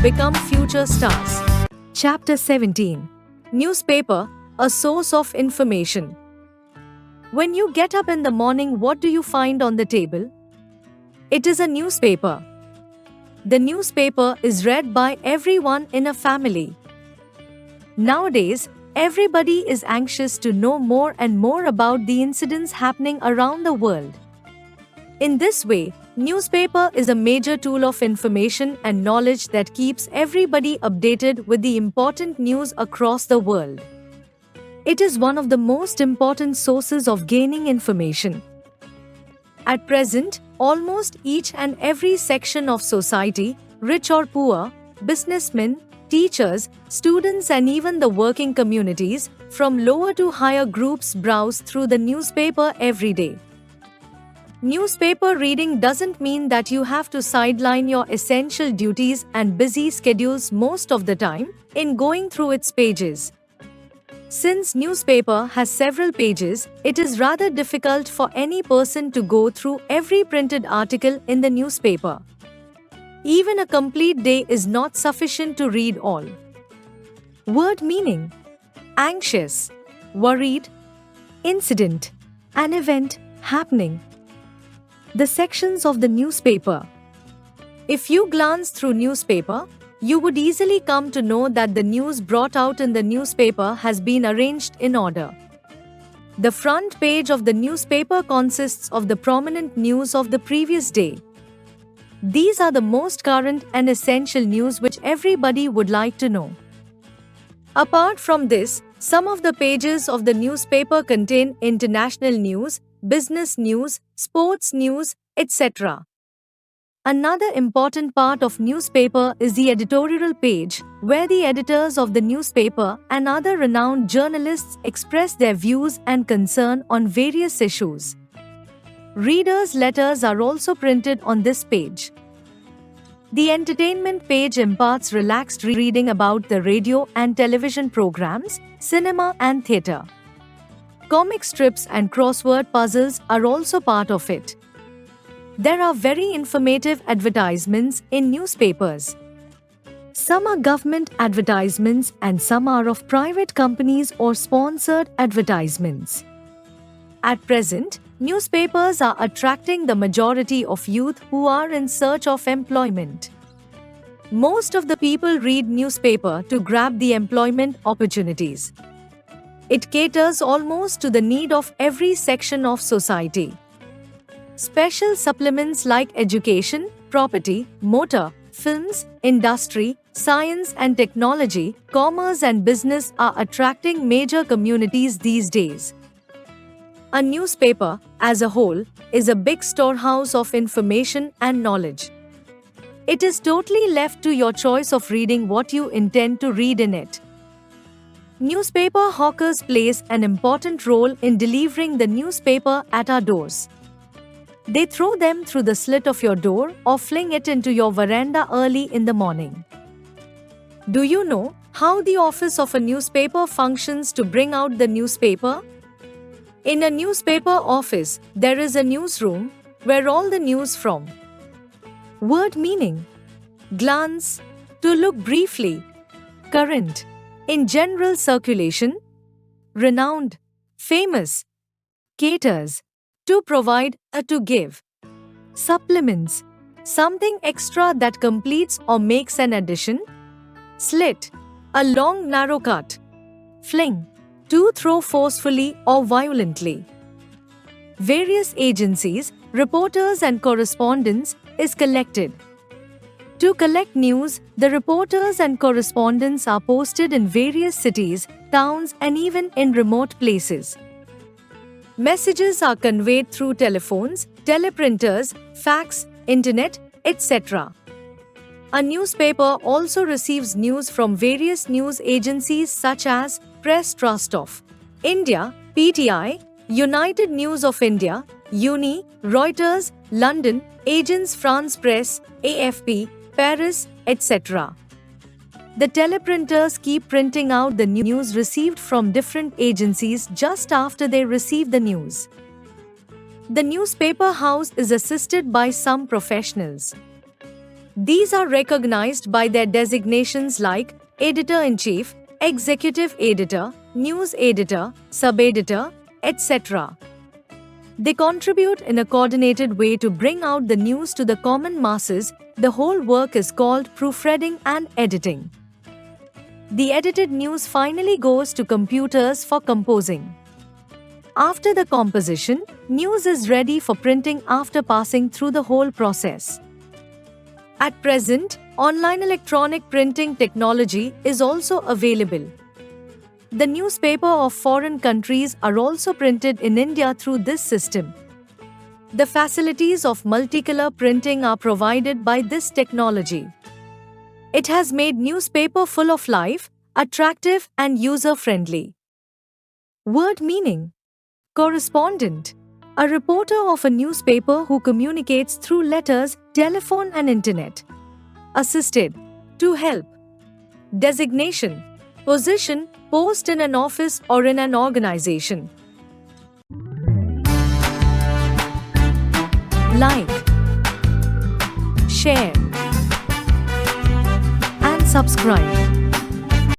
become future stars. Chapter 17. Newspaper, a source of information. When you get up in the morning, what do you find on the table? It is a newspaper. The newspaper is read by everyone in a family. Nowadays, everybody is anxious to know more and more about the incidents happening around the world. In this way, newspaper is a major tool of information and knowledge that keeps everybody updated with the important news across the world. It is one of the most important sources of gaining information. At present, almost each and every section of society, rich or poor, businessmen, teachers, students and even the working communities, from lower to higher groups browse through the newspaper every day. Newspaper reading doesn't mean that you have to sideline your essential duties and busy schedules most of the time in going through its pages. Since newspaper has several pages, it is rather difficult for any person to go through every printed article in the newspaper. Even a complete day is not sufficient to read all. Word meaning: anxious, worried, incident, an event, happening. The sections of the newspaper. If you glance through newspaper, you would easily come to know that the news brought out in the newspaper has been arranged in order. The front page of the newspaper consists of the prominent news of the previous day. These are the most current and essential news which everybody would like to know. Apart from this, some of the pages of the newspaper contain international news, business news, sports news, etc. Another important part of newspaper is the editorial page, where the editors of the newspaper and other renowned journalists express their views and concern on various issues. Readers' letters are also printed on this page. The entertainment page imparts relaxed reading about the radio and television programs, cinema and theatre. Comic strips and crossword puzzles are also part of it. There are very informative advertisements in newspapers. Some are government advertisements and some are of private companies or sponsored advertisements. At present, newspapers are attracting the majority of youth who are in search of employment. Most of the people read newspaper to grab the employment opportunities. It caters almost to the need of every section of society. Special supplements like education, property, motor, films, industry, science and technology, commerce and business are attracting major communities these days. A newspaper, as a whole, is a big storehouse of information and knowledge. It is totally left to your choice of reading what you intend to read in it. Newspaper hawkers plays an important role in delivering the newspaper at our doors. They throw them through the slit of your door or fling it into your veranda early in the morning. Do you know how the office of a newspaper functions to bring out the newspaper? In a newspaper office, there is a newsroom where all the news from. Word meaning: glance, to look briefly, current, in general circulation, renowned, famous, caters, to provide, to give. Supplements, something extra that completes or makes an addition. Slit, a long narrow cut. Fling, to throw forcefully or violently. Various agencies, reporters and correspondents is collected. To collect news, the reporters and correspondents are posted in various cities, towns and even in remote places. Messages are conveyed through telephones, teleprinters, fax, internet, etc. A newspaper also receives news from various news agencies such as Press Trust of India, PTI, United News of India, UNI, Reuters, London, Agence France Presse, AFP, Paris, etc. The teleprinters keep printing out the news received from different agencies just after they receive the news. The newspaper house is assisted by some professionals. These are recognized by their designations like editor-in-chief, executive editor, news editor, sub-editor, etc. They contribute in a coordinated way to bring out the news to the common masses. The whole work is called proofreading and editing. The edited news finally goes to computers for composing. After the composition, news is ready for printing after passing through the whole process. At present, online electronic printing technology is also available. The newspaper of foreign countries are also printed in India through this system. The facilities of multicolor printing are provided by this technology. It has made newspaper full of life, attractive and user-friendly. Word meaning. Correspondent. A reporter of a newspaper who communicates through letters, telephone and internet. Assisted. To help. Designation. Position, post in an office or in an organization. Like, share, and subscribe.